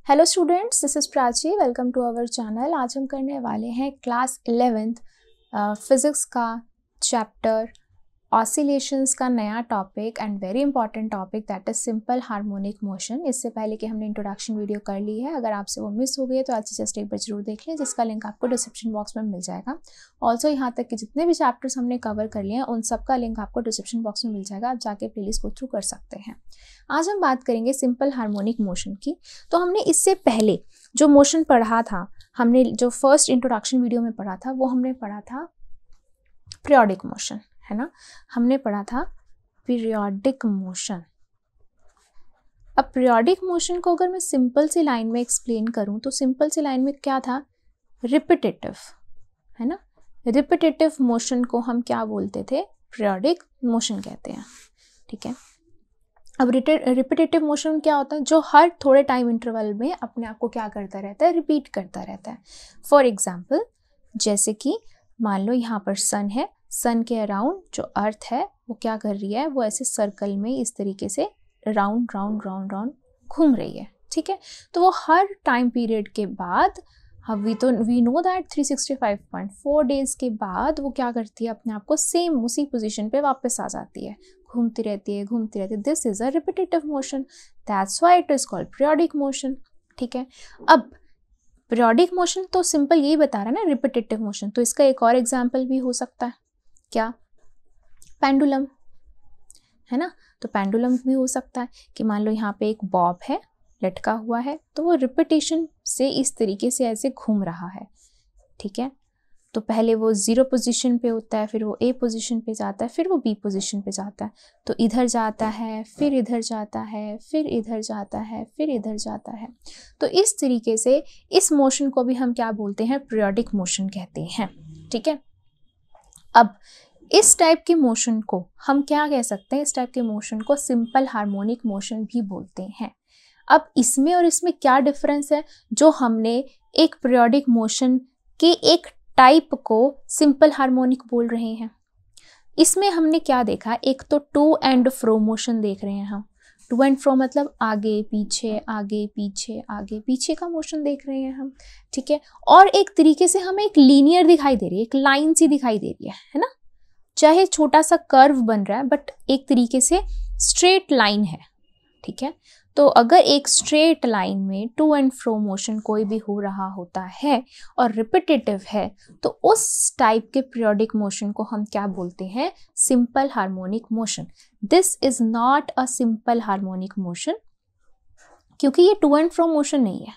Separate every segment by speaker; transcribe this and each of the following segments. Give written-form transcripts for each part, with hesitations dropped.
Speaker 1: Hello students, this is Prachi. Welcome to our channel. आज हम करने वाले हैं क्लास 11th फिज़िक्स का चैप्टर ऑसिलेशंस का नया topic and very important topic that is simple harmonic motion. इससे पहले कि हमने इंट्रोडक्शन वीडियो कर ली है, अगर आपसे वो मिस हो गई है तो आज जस्ट एक बार जरूर देख लें, जिसका लिंक आपको डिस्क्रिप्शन बॉक्स में मिल जाएगा। ऑल्सो यहाँ तक कि जितने भी चैप्टर्स हमने कवर कर लिए हैं उन सब का लिंक आपको डिस्क्रिप्शन बॉक्स में मिल जाएगा, आप जाके प्लेलिस्ट गो थ्रू कर सकते हैं। आज हम बात करेंगे सिंपल हार्मोनिक मोशन की। तो हमने इससे पहले जो मोशन पढ़ा था, हमने जो फर्स्ट इंट्रोडक्शन वीडियो में पढ़ा था, वो हमने पढ़ा था पीरियोडिक मोशन, है ना। हमने पढ़ा था पीरियोडिक मोशन। अब पीरियोडिक मोशन को अगर मैं सिंपल सी लाइन में एक्सप्लेन करूं तो सिंपल सी लाइन में क्या था, रिपीटेटिव, है ना। रिपीटेटिव मोशन को हम क्या बोलते थे, पीरियोडिक मोशन कहते हैं, ठीक है। अब रिपीटेटिव मोशन क्या होता है, जो हर थोड़े टाइम इंटरवल में अपने आप को क्या करता रहता है, रिपीट करता रहता है। फॉर एग्जाम्पल, जैसे कि मान लो यहाँ पर सन है, सन के अराउंड जो अर्थ है वो क्या कर रही है, वो ऐसे सर्कल में इस तरीके से राउंड राउंड राउंड राउंड घूम रही है, ठीक है। तो वो हर टाइम पीरियड के बाद, वी नो दैट 365.4 डेज के बाद वो क्या करती है, अपने आप को सेम उसी पोजीशन पे वापस आ जाती है, घूमती रहती है घूमती रहती है। This is a repetitive motion, that's why it is called periodic motion, ठीक है। अब पीरियोडिक मोशन तो सिंपल यही बता रहा है ना, रिपीटेटिव मोशन। तो इसका एक और एग्जाम्पल भी हो सकता है, क्या, पेंडुलम, है ना। तो पेंडुलम भी हो सकता है कि मान लो यहाँ पे एक बॉब है, लटका हुआ है, तो वो रिपीटेशन से इस तरीके से ऐसे घूम रहा है, ठीक है। तो पहले वो 0 पोजीशन पे होता है, फिर वो A पोजीशन पे जाता है, फिर वो B पोजीशन पे जाता है, तो इधर जाता है, फिर इधर जाता है, फिर इधर जाता है, फिर इधर जाता है। तो इस तरीके से इस मोशन को भी हम क्या बोलते हैं, पीरियोडिक मोशन कहते हैं, ठीक है। अब इस टाइप के मोशन को हम क्या कह सकते हैं, इस टाइप के मोशन को सिंपल हार्मोनिक मोशन भी बोलते हैं। अब इसमें और इसमें क्या डिफरेंस है, जो हमने एक पीरियोडिक मोशन के एक टाइप को सिंपल हार्मोनिक बोल रहे हैं, इसमें हमने क्या देखा, एक तो टू एंड फ्रो मोशन देख रहे हैं हम। टू एंड फ्रो मतलब आगे पीछे आगे पीछे आगे पीछे का मोशन देख रहे हैं हम, ठीक है। और एक तरीके से हमें एक लीनियर दिखाई दे रही है, एक लाइन सी दिखाई दे रही है ना। चाहे छोटा सा कर्व बन रहा है बट एक तरीके से स्ट्रेट लाइन है, ठीक है। तो अगर एक स्ट्रेट लाइन में टू एंड फ्रो मोशन कोई भी हो रहा होता है और रिपीटेटिव है, तो उस टाइप के पीरियोडिक मोशन को हम क्या बोलते हैं, simple harmonic motion. This is not a simple harmonic motion, क्योंकि ये टू एंड फ्रो मोशन नहीं है,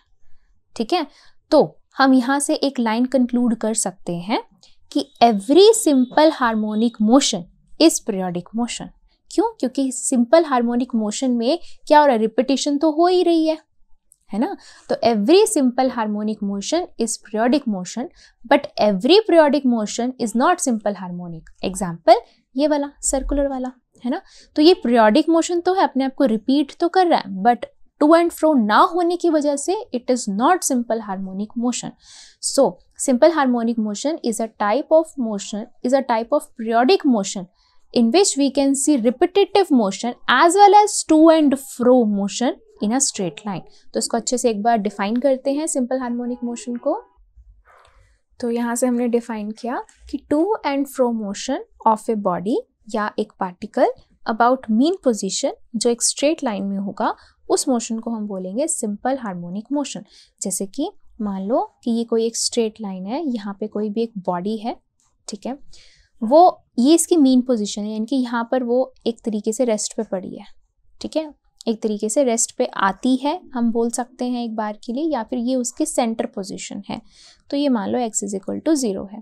Speaker 1: ठीक है। तो हम यहाँ से एक लाइन कंक्लूड कर सकते हैं कि every simple harmonic motion is periodic motion. क्यों, क्योंकि सिंपल हार्मोनिक मोशन में क्या हो रहा है, रिपीटेशन तो हो ही रही है ना। तो every simple harmonic motion is periodic motion, but every periodic motion is not simple harmonic. Example ये वाला सर्कुलर वाला, है ना। तो ये पीरियोडिक मोशन तो है, अपने आप को रिपीट तो कर रहा है, बट टू एंड फ्रो ना होने की वजह से it is not simple harmonic motion. So simple harmonic motion is a type of periodic motion in which we can see repetitive motion as well as to and fro motion in a straight line। तो इसको अच्छे से एक बार define करते हैं simple harmonic motion को। तो यहाँ से हमने डिफाइन किया कि to and fro motion of a body या एक पार्टिकल अबाउट मीन पोजीशन, जो एक स्ट्रेट लाइन में होगा, उस मोशन को हम बोलेंगे सिंपल हार्मोनिक मोशन। जैसे कि मान लो कि ये कोई एक स्ट्रेट लाइन है, यहाँ पे कोई भी एक बॉडी है, ठीक है। वो ये इसकी मीन पोजीशन है, यानी कि यहाँ पर वो एक तरीके से रेस्ट पे पड़ी है, ठीक है। एक तरीके से रेस्ट पे आती है, हम बोल सकते हैं एक बार के लिए, या फिर ये उसकी सेंटर पोजीशन है। तो ये मान लो x इज इक्वल टू 0 है,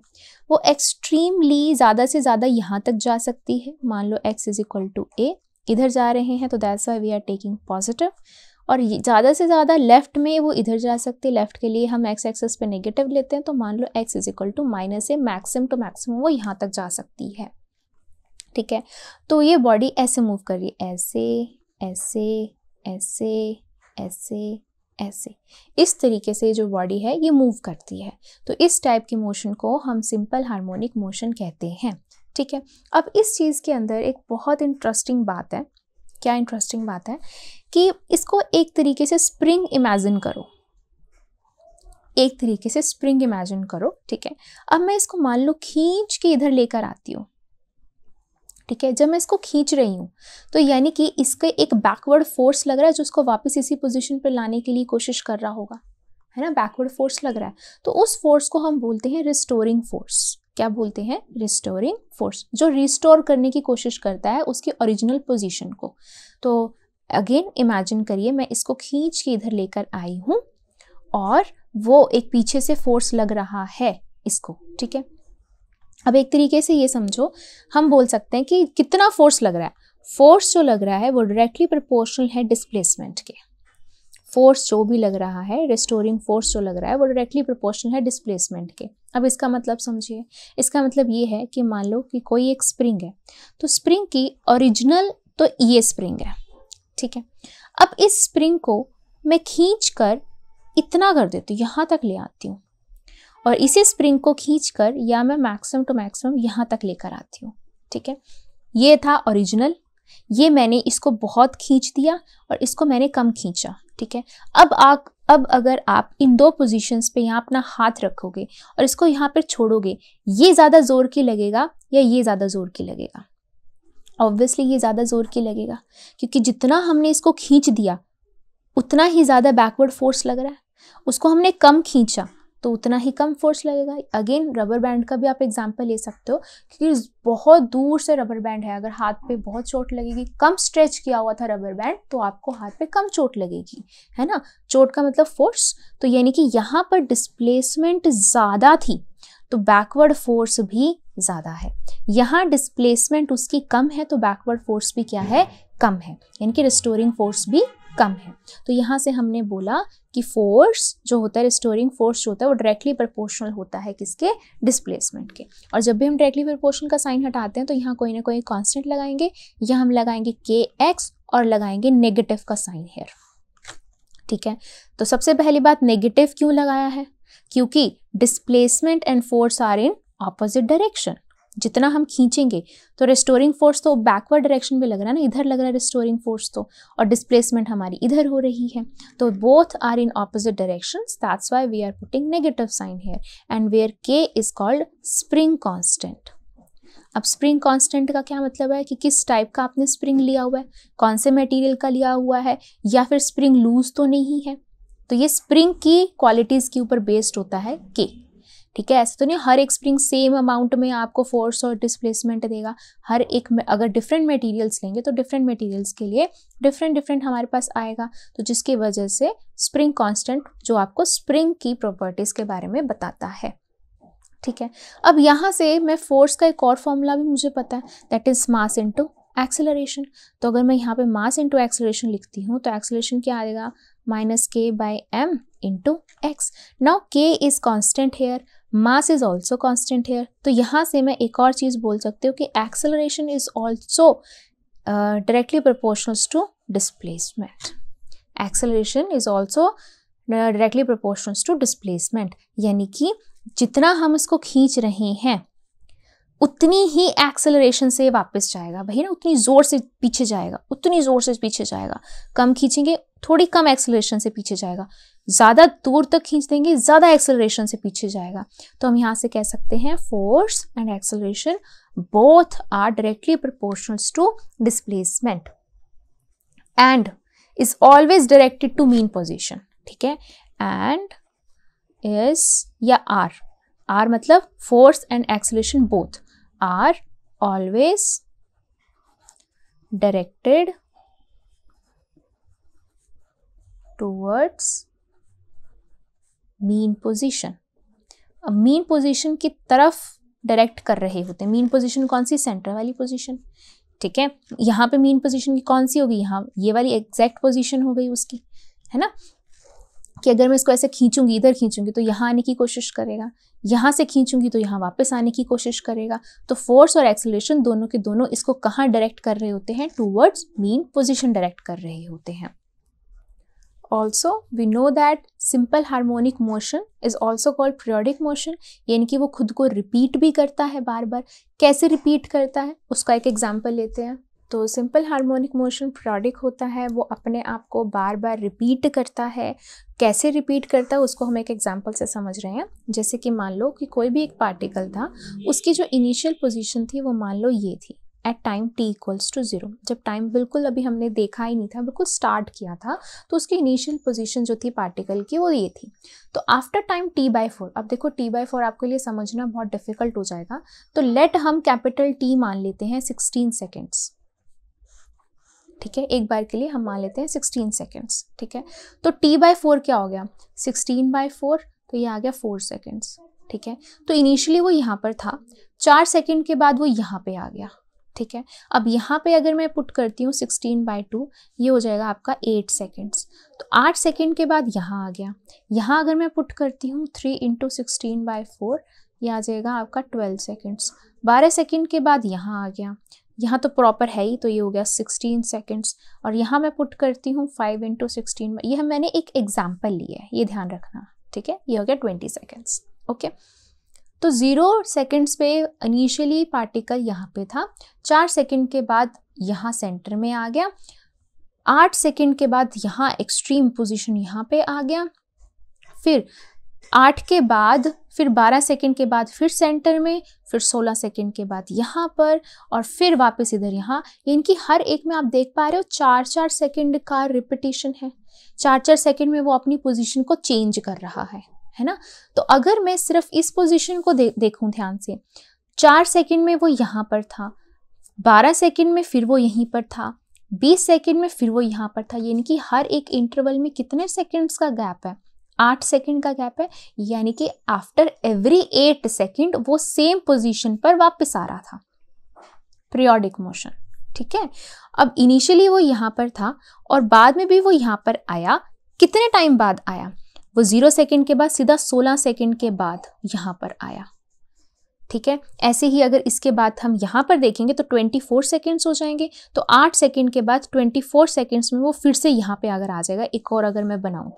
Speaker 1: वो एक्सट्रीमली ज़्यादा से ज़्यादा यहाँ तक जा सकती है। मान लो x is equal to a, इधर जा रहे हैं तो that's why we are taking positive. और ज़्यादा से ज़्यादा लेफ्ट में वो इधर जा सकती है, लेफ्ट के लिए हम x एक्सिस पे नेगेटिव लेते हैं, तो मान लो x is equal to -a, maximum to maximum वो यहाँ तक जा सकती है, ठीक है। तो ये बॉडी ऐसे मूव कर रही है, ऐसे ऐसे ऐसे ऐसे ऐसे, इस तरीके से जो बॉडी है ये मूव करती है। तो इस टाइप के मोशन को हम सिंपल हार्मोनिक मोशन कहते हैं, ठीक है। अब इस चीज़ के अंदर एक बहुत इंटरेस्टिंग बात है, क्या इंटरेस्टिंग बात है कि इसको एक तरीके से स्प्रिंग इमेजिन करो, एक तरीके से स्प्रिंग इमेजिन करो, ठीक है। अब मैं इसको मान लो खींच के इधर लेकर आती हूँ, ठीक है। जब मैं इसको खींच रही हूँ तो यानी कि इसके एक बैकवर्ड फोर्स लग रहा है जो उसको वापस इसी पोजीशन पर लाने के लिए कोशिश कर रहा होगा, है ना, बैकवर्ड फोर्स लग रहा है। तो उस फोर्स को हम बोलते हैं रिस्टोरिंग फोर्स। क्या बोलते हैं? रिस्टोरिंग फोर्स, जो रिस्टोर करने की कोशिश करता है उसकी ओरिजिनल पोजीशन को। तो अगेन इमेजिन करिए, मैं इसको खींच के इधर लेकर आई हूँ और वो एक पीछे से फोर्स लग रहा है इसको, ठीक है। अब एक तरीके से ये समझो, हम बोल सकते हैं कि कितना फोर्स लग रहा है। फोर्स जो लग रहा है वो डायरेक्टली प्रोपोर्शनल है डिस्प्लेसमेंट के। फोर्स जो भी लग रहा है, रिस्टोरिंग फोर्स जो लग रहा है वो डायरेक्टली प्रोपोर्शनल है डिस्प्लेसमेंट के। अब इसका मतलब समझिए, इसका मतलब ये है कि मान लो कि कोई एक स्प्रिंग है, तो स्प्रिंग की ओरिजिनल तो ये स्प्रिंग है, ठीक है। अब इस स्प्रिंग को मैं खींच कर इतना कर देती हूँ, यहाँ तक ले आती हूँ, और इसी स्प्रिंग को खींचकर या मैं मैक्सिमम टू मैक्सिमम यहाँ तक लेकर आती हूँ, ठीक है। ये था ओरिजिनल, ये मैंने इसको बहुत खींच दिया और इसको मैंने कम खींचा, ठीक है। अब अगर आप इन दो पोजीशंस पे यहाँ अपना हाथ रखोगे और इसको यहाँ पर छोड़ोगे, ये ज़्यादा जोर की लगेगा या ये ज़्यादा जोर की लगेगा? ऑब्वियसली ये ज़्यादा जोर की लगेगा, क्योंकि जितना हमने इसको खींच दिया उतना ही ज़्यादा बैकवर्ड फोर्स लग रहा है। उसको हमने कम खींचा तो उतना ही कम फोर्स लगेगा। अगेन रबर बैंड का भी आप एग्जांपल ले सकते हो, क्योंकि बहुत दूर से रबर बैंड है, अगर हाथ पे बहुत चोट लगेगी, कम स्ट्रेच किया हुआ था रबर बैंड तो आपको हाथ पे कम चोट लगेगी, है ना। चोट का मतलब फोर्स, तो यानी कि यहाँ पर डिस्प्लेसमेंट ज़्यादा थी तो बैकवर्ड फोर्स भी ज़्यादा है। यहाँ डिस्प्लेसमेंट उसकी कम है तो बैकवर्ड फोर्स भी क्या है? कम है, यानी कि रिस्टोरिंग फोर्स भी कम है। तो यहाँ से हमने बोला कि फोर्स जो होता है, रिस्टोरिंग फोर्स जो होता है वो डायरेक्टली प्रोपोर्शनल होता है किसके? डिस्प्लेसमेंट के। और जब भी हम डायरेक्टली प्रोपोर्शनल का साइन हटाते हैं तो यहाँ कोई ना कोई कांस्टेंट लगाएंगे, या हम लगाएंगे kx और लगाएंगे नेगेटिव का साइन हेयर, ठीक है। तो सबसे पहली बात, नेगेटिव क्यों लगाया है? क्योंकि displacement and force are in opposite direction. जितना हम खींचेंगे तो रिस्टोरिंग फोर्स तो बैकवर्ड डायरेक्शन में लग रहा है ना, इधर लग रहा है रिस्टोरिंग फोर्स तो, और डिस्प्लेसमेंट हमारी इधर हो रही है, तो both are in opposite directions, that's why we are putting negative sign here, and where k is called spring constant. अब स्प्रिंग कांस्टेंट का क्या मतलब है कि किस टाइप का आपने स्प्रिंग लिया हुआ है, कौन से मटेरियल का लिया हुआ है, या फिर स्प्रिंग लूज तो नहीं है। तो ये स्प्रिंग की क्वालिटीज के ऊपर बेस्ड होता है k, ठीक है। ऐसे तो नहीं हर एक स्प्रिंग सेम अमाउंट में आपको फोर्स और डिस्प्लेसमेंट देगा। हर एक में अगर डिफरेंट मटेरियल्स लेंगे तो डिफरेंट मटेरियल्स के लिए डिफरेंट हमारे पास आएगा, तो जिसकी वजह से स्प्रिंग कांस्टेंट जो आपको स्प्रिंग की प्रॉपर्टीज के बारे में बताता है, ठीक है। अब यहाँ से मैं फोर्स का एक और फॉर्मूला भी मुझे पता है, that is mass into acceleration. तो अगर मैं यहाँ पे मास इनटू एक्सेलरेशन लिखती हूँ तो एक्सेलरेशन क्या आएगा? -k/m into x. Now k is constant here, mass is also constant here, तो यहाँ से मैं एक और चीज़ बोल सकती हूँ कि acceleration is also directly proportional to displacement. Acceleration is also directly proportional to displacement, यानी कि जितना हम इसको खींच रहे हैं उतनी ही एक्सेलरेशन से वापस जाएगा, भाई ना, उतनी जोर से पीछे जाएगा, उतनी जोर से पीछे जाएगा। कम खींचेंगे थोड़ी कम एक्सेलरेशन से पीछे जाएगा, ज़्यादा दूर तक खींच देंगे ज़्यादा एक्सेलरेशन से पीछे जाएगा। तो हम यहाँ से कह सकते हैं force and acceleration both are directly proportional to displacement and is always directed to mean position, ठीक है। एंड इज या आर मतलब force and acceleration both are always directed towards mean position। अब मीन पोजीशन की तरफ direct कर रहे होते हैं। मीन पोजीशन कौन सी? सेंटर वाली पोजीशन, ठीक है। यहाँ पे मीन पोजीशन की कौन सी होगी? यहाँ ये वाली एग्जैक्ट पोजीशन हो गई उसकी, है ना, कि अगर मैं इसको ऐसे खींचूंगी, इधर खींचूंगी तो यहाँ आने की कोशिश करेगा, यहाँ से खींचूंगी तो यहाँ वापस आने की कोशिश करेगा। तो फोर्स और एक्सेलरेशन दोनों के दोनों इसको कहाँ डायरेक्ट कर रहे होते हैं? टूवर्ड्स मीन पोजीशन डायरेक्ट कर रहे होते हैं। Also we know that simple harmonic motion is also called periodic motion, यानी कि वो खुद को रिपीट भी करता है बार बार। कैसे रिपीट करता है उसका एक एग्जाम्पल लेते हैं। तो सिंपल हार्मोनिक मोशन पीरियोडिक होता है, वो अपने आप को बार बार रिपीट करता है। कैसे रिपीट करता है उसको हम एक एग्जांपल से समझ रहे हैं। जैसे कि मान लो कि कोई भी एक पार्टिकल था, उसकी जो इनिशियल पोजीशन थी वो मान लो ये थी at time t equals to 0। जब टाइम बिल्कुल अभी हमने देखा ही नहीं था, बिल्कुल स्टार्ट किया था, तो उसकी इनिशियल पोजीशन जो थी पार्टिकल की वो ये थी। तो आफ्टर टाइम t/4, अब देखो t/4 आपके लिए समझना बहुत डिफिकल्ट हो जाएगा, तो लेट हम कैपिटल T मान लेते हैं 16 सेकेंड्स। ठीक है, एक बार के लिए हम मान लेते हैं 16 सेकेंड्स। ठीक है, तो t/4 क्या हो गया, 16/4, तो ये आ गया 4 सेकेंड्स। ठीक है, तो इनिशियली वो यहाँ पर था, 4 सेकेंड के बाद वो यहाँ पे आ गया। ठीक है, अब यहाँ पे अगर मैं पुट करती हूँ 16/2, ये हो जाएगा आपका 8 सेकेंड्स। तो 8 सेकेंड के बाद यहाँ आ गया। यहाँ अगर मैं पुट करती हूँ 3 × 16/4, ये आ जाएगा आपका 12 सेकेंड्स। 12 सेकेंड के बाद यहाँ आ गया, यहाँ तो प्रॉपर है ही, तो ये हो गया 16 सेकेंड्स। और यहाँ मैं पुट करती हूँ 5 × 16, ये मैंने एक एग्जाम्पल लिया है, ये ध्यान रखना। ठीक है, ये हो गया 20 सेकेंड्स। ओके, तो 0 सेकेंड्स पे इनिशियली पार्टिकल यहाँ पे था, 4 सेकेंड के बाद यहाँ सेंटर में आ गया, 8 सेकेंड के बाद यहाँ एक्सट्रीम पोजीशन यहाँ पे आ गया, फिर 8 के बाद फिर 12 सेकेंड के बाद फिर सेंटर में, फिर 16 सेकेंड के बाद यहाँ पर, और फिर वापस इधर यहाँ। इनकी हर एक में आप देख पा रहे हो 4-4 सेकेंड का रिपीटिशन है। 4-4 सेकेंड में वो अपनी पोजीशन को चेंज कर रहा है ना। तो अगर मैं सिर्फ इस पोजीशन को देखूं ध्यान से, 4 सेकेंड में वो यहाँ पर था, 12 सेकेंड में फिर वो यहीं पर था, 20 सेकेंड में फिर वो यहाँ पर था, यानी कि हर एक इंटरवल में कितने सेकेंड्स का गैप है, 8 सेकेंड का गैप है। यानी कि आफ्टर एवरी 8 सेकेंड वो सेम पोजीशन पर वापस आ रहा था, पीरियोडिक मोशन। ठीक है, अब इनिशियली वो यहाँ पर था और बाद में भी वो यहाँ पर आया। कितने टाइम बाद आया, वो 0 सेकेंड के बाद सीधा 16 सेकेंड के बाद यहाँ पर आया। ठीक है, ऐसे ही अगर इसके बाद हम यहाँ पर देखेंगे तो 24 सेकेंड्स हो जाएंगे। तो 8 सेकेंड के बाद 24 सेकेंड्स में वो फिर से यहाँ पे अगर आ जाएगा, एक और अगर मैं बनाऊँ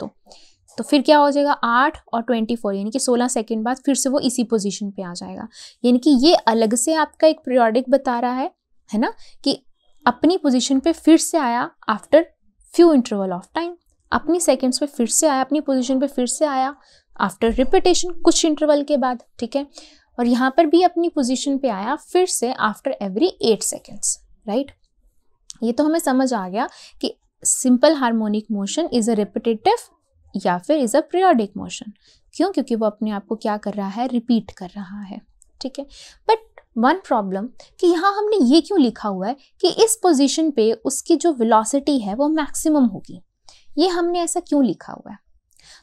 Speaker 1: तो फिर क्या हो जाएगा, 8 और 24 यानी कि 16 सेकेंड बाद फिर से वो इसी पोजीशन पे आ जाएगा। यानी कि ये अलग से आपका एक पीरियोडिक बता रहा है ना, कि अपनी पोजीशन पे फिर से आया after few interval of time, अपनी सेकेंड्स पे फिर से आया, अपनी पोजीशन पे फिर से आया आफ्टर रिपीटेशन कुछ इंटरवल के बाद। ठीक है, और यहाँ पर भी अपनी पोजीशन पे आया फिर से आफ्टर एवरी 8 सेकेंड्स। राइट, ये तो हमें समझ आ गया कि simple harmonic motion is a repetitive या फिर इज अ पीरियोडिक मोशन। क्यों, क्योंकि वो अपने आप को क्या कर रहा है, रिपीट कर रहा है। ठीक है, बट वन प्रॉब्लम कि यहाँ हमने ये क्यों लिखा हुआ है कि इस पोजीशन पे उसकी जो वेलोसिटी है वो मैक्सिमम होगी, ये हमने ऐसा क्यों लिखा हुआ है।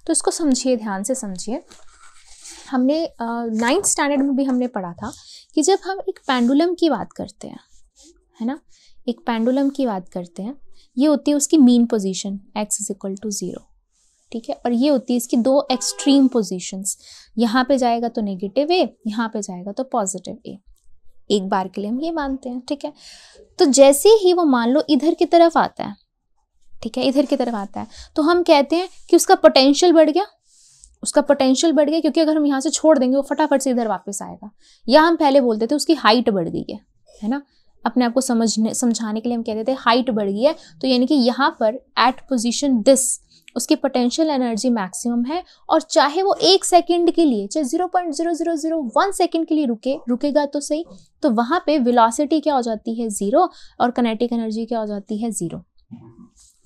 Speaker 1: तो इसको समझिए, ध्यान से समझिए। हमने 9th स्टैंडर्ड में भी हमने पढ़ा था कि जब हम एक पेंडुलम की बात करते हैं, है ना, एक पेंडुलम की बात करते हैं, ये होती है उसकी मीन पोजीशन x = 0। ठीक है, और ये होती है इसकी दो एक्सट्रीम पोजीशंस, यहाँ पे जाएगा तो नेगेटिव ए, यहाँ पे जाएगा तो पॉजिटिव ए। एक बार के लिए हम ये मानते हैं। ठीक है, तो जैसे ही वो मान लो इधर की तरफ आता है, ठीक है, इधर की तरफ आता है, तो हम कहते हैं कि उसका पोटेंशियल बढ़ गया, उसका पोटेंशियल बढ़ गया, क्योंकि अगर हम यहाँ से छोड़ देंगे वो फटाफट से इधर वापस आएगा। या हम पहले बोलते थे उसकी हाइट बढ़ गई है ना, अपने आप को समझाने के लिए हम कहते थे हाइट बढ़ गई है। तो यानी कि यहाँ पर एट पोजीशन दिस उसकी पोटेंशियल एनर्जी मैक्सिमम है, और चाहे वो 1 सेकेंड के लिए, चाहे 0.0001 सेकेंड के लिए रुकेगा तो सही, तो वहाँ पे वेलोसिटी क्या हो जाती है, 0, और काइनेटिक एनर्जी क्या हो जाती है, 0।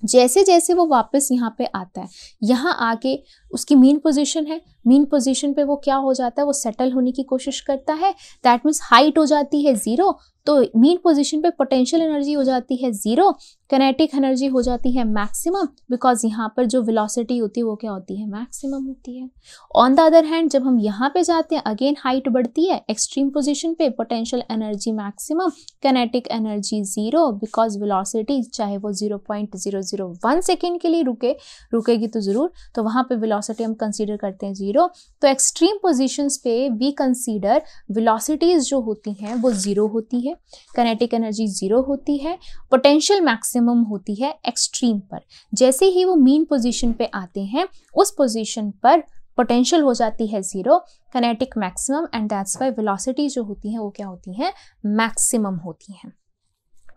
Speaker 1: जैसे जैसे वो वापस यहाँ पे आता है, यहाँ आके उसकी मीन पोजीशन है, मीन पोजीशन पे वो क्या हो जाता है, वो सेटल होने की कोशिश करता है। दैट मीन्स हाइट हो जाती है 0, तो मीन पोजीशन पे पोटेंशियल एनर्जी हो जाती है 0, काइनेटिक एनर्जी हो जाती है मैक्सिमम, बिकॉज यहाँ पर जो वेलोसिटी होती है वो क्या होती है, मैक्सिमम होती है। ऑन द अदर हैंड जब हम यहाँ पे जाते हैं, अगेन हाइट बढ़ती है, एक्सट्रीम पोजीशन पे potential energy maximum, kinetic energy 0, because velocity चाहे वो 0.001 सेकेंड के लिए रुकेगी तो जरूर, तो वहाँ पे वेलोसिटी हम कंसीडर करते हैं 0। तो एक्सट्रीम पोजीशंस पे वी कंसीडर वेलोसिटीज जो होती हैं वो 0 होती है, काइनेटिक एनर्जी 0 होती है, पोटेंशियल मैक्सिमम होती है एक्सट्रीम पर। जैसे ही वो मीन पोजीशन पे आते हैं, उस पोजीशन पर पोटेंशियल हो जाती है 0, kinetic maximum, and that's why velocity जो होती है वो क्या होती है, मैक्सिमम होती हैं।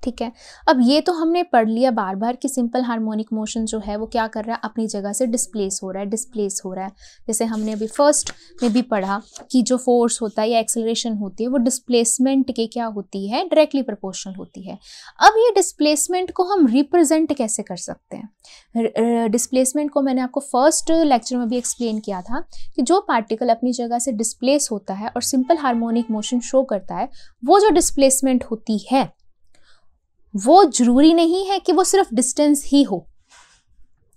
Speaker 1: ठीक है। अब ये तो हमने पढ़ लिया बार बार कि सिंपल हार्मोनिक मोशन जो है वो क्या कर रहा है, अपनी जगह से डिस्प्लेस हो रहा है। जैसे हमने अभी फर्स्ट में भी पढ़ा कि जो फोर्स होता है या एक्सेलरेशन होती है वो डिस्प्लेसमेंट के क्या होती है, डायरेक्टली प्रोपोर्शनल होती है। अब ये डिस्प्लेसमेंट को हम रिप्रेजेंट कैसे कर सकते हैं? डिस्प्लेसमेंट को मैंने आपको फर्स्ट लेक्चर में भी एक्सप्लेन किया था कि जो पार्टिकल अपनी जगह से डिस्प्लेस होता है और सिंपल हार्मोनिक मोशन शो करता है, वो जो डिस्प्लेसमेंट होती है वो जरूरी नहीं है कि वो सिर्फ डिस्टेंस ही हो,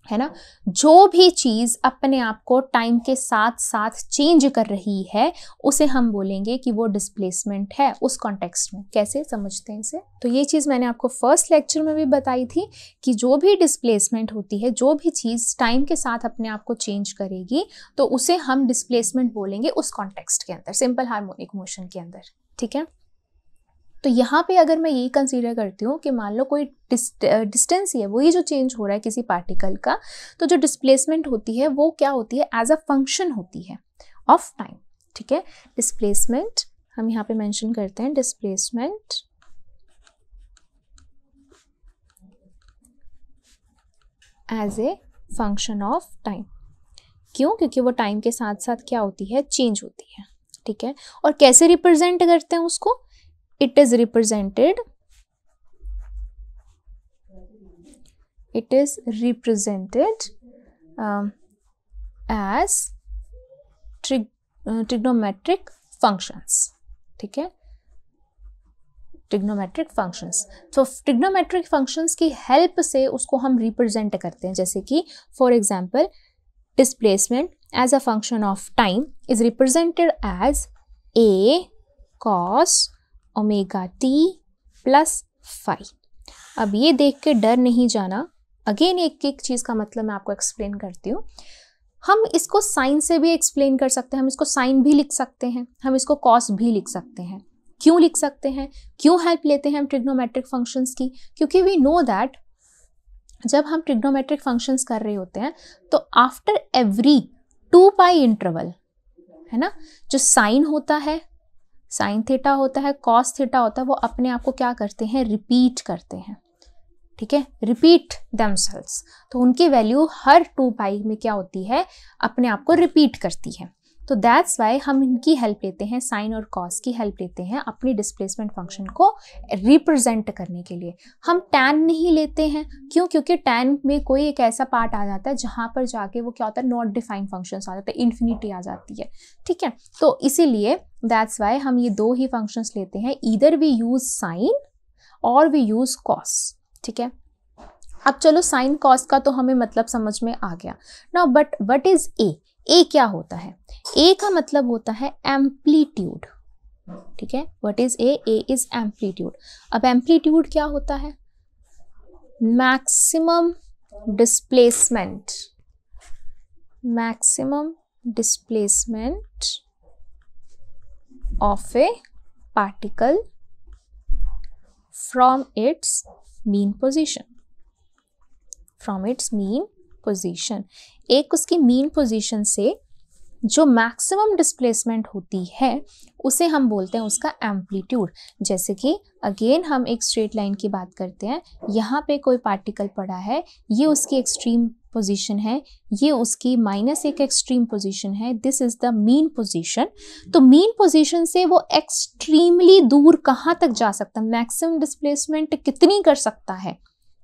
Speaker 1: है ना। जो भी चीज अपने आप को टाइम के साथ साथ चेंज कर रही है उसे हम बोलेंगे कि वो डिस्प्लेसमेंट है उस कॉन्टेक्स्ट में। कैसे समझते हैं इसे? तो ये चीज मैंने आपको फर्स्ट लेक्चर में भी बताई थी कि जो भी डिस्प्लेसमेंट होती है, जो भी चीज टाइम के साथ अपने आप को चेंज करेगी, तो उसे हम डिस्प्लेसमेंट बोलेंगे उस कॉन्टेक्स्ट के अंदर, सिंपल हार्मोनिक मोशन के अंदर, ठीक है। तो यहाँ पे अगर मैं यही कंसीडर करती हूँ कि मान लो कोई डिस्टेंस ही है, वही जो चेंज हो रहा है किसी पार्टिकल का, तो जो डिस्प्लेसमेंट होती है वो क्या होती है, एज अ फंक्शन होती है ऑफ टाइम, ठीक है। डिस्प्लेसमेंट हम यहाँ पे मेंशन करते हैं, displacement as a function of time. क्यों? क्योंकि वो टाइम के साथ साथ क्या होती है, चेंज होती है, ठीक है। और कैसे रिप्रेजेंट करते हैं उसको? It is represented as trigonometric functions, ठीक है, ट्रिग्नोमेट्रिक फंक्शंस। तो ट्रिग्नोमेट्रिक फंक्शंस की हेल्प से उसको हम रिप्रेजेंट करते हैं, जैसे कि for example displacement as a function of time is represented as a cos omega t plus phi. अब ये देख के डर नहीं जाना, अगेन एक एक चीज़ का मतलब मैं आपको एक्सप्लेन करती हूँ। हम इसको साइन से भी एक्सप्लेन कर सकते हैं, हम इसको साइन भी लिख सकते हैं, हम इसको कॉस भी लिख सकते हैं। क्यों लिख सकते हैं, क्यों हेल्प लेते हैं हम ट्रिग्नोमेट्रिक फंक्शंस की? क्योंकि वी नो दैट जब हम ट्रिग्नोमेट्रिक फंक्शंस कर रहे होते हैं तो आफ्टर एवरी 2 पाई इंटरवल, है ना, जो साइन होता है, साइन थीटा होता है, कॉस थीटा होता है, वो अपने आप को क्या करते हैं, रिपीट करते हैं, ठीक है, रिपीट देमसेल्व्स। तो उनकी वैल्यू हर 2 पाई में क्या होती है, अपने आप को रिपीट करती है। तो दैट्स वाई हम इनकी हेल्प लेते हैं, साइन और कॉस की हेल्प लेते हैं अपनी डिस्प्लेसमेंट फंक्शन को रिप्रेजेंट करने के लिए। हम टैन नहीं लेते हैं, क्यों? क्योंकि टैन में कोई एक ऐसा पार्ट आ जाता है जहां पर जाके वो क्या होता है, नॉट डिफाइंड फंक्शंस आ जाते हैं, इन्फिनिटी आ जाती है, ठीक है। तो इसीलिए दैट्स वाई हम ये 2 ही फंक्शंस लेते हैं, ईदर वी यूज साइन और वी यूज कॉस, ठीक है। अब चलो साइन कॉस का तो हमें मतलब समझ में आ गया। Now but what is A? A क्या होता है? ए का मतलब होता है एम्पलीट्यूड, ठीक है। What is A? A is amplitude. अब एम्पलीट्यूड क्या होता है? Maximum displacement, maximum displacement of A particle from its mean position, from its mean position. एक उसकी मीन पोजीशन से जो मैक्सिमम डिस्प्लेसमेंट होती है उसे हम बोलते हैं उसका एम्पलीट्यूड। जैसे कि अगेन हम एक स्ट्रेट लाइन की बात करते हैं, यहाँ पे कोई पार्टिकल पड़ा है, ये उसकी एक्सट्रीम पोजीशन है, ये उसकी -1 एक्सट्रीम पोजीशन है, this is the mean position. तो मीन पोजीशन से वो एक्सट्रीमली दूर कहाँ तक जा सकता है, मैक्सिमम डिस्प्लेसमेंट कितनी कर सकता है,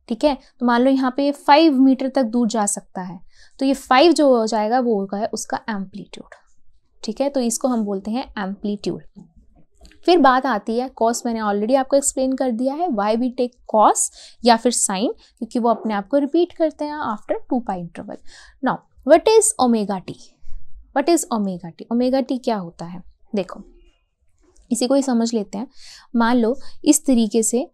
Speaker 1: ठीक है। तो मान लो यहाँ पे 5 मीटर तक दूर जा सकता है, तो ये 5 जो हो जाएगा वो होगा उसका एम्पलीट्यूड, ठीक है। तो इसको हम बोलते हैं एम्पलीट्यूड। फिर बात आती है कॉस, मैंने ऑलरेडी आपको एक्सप्लेन कर दिया है व्हाई वी टेक कॉस या फिर साइन, क्योंकि वो अपने आप को रिपीट करते हैं after 2 pi interval. Now what is omega T? What is omega T? Omega T क्या होता है, देखो इसी को ही समझ लेते हैं। मान लो इस तरीके से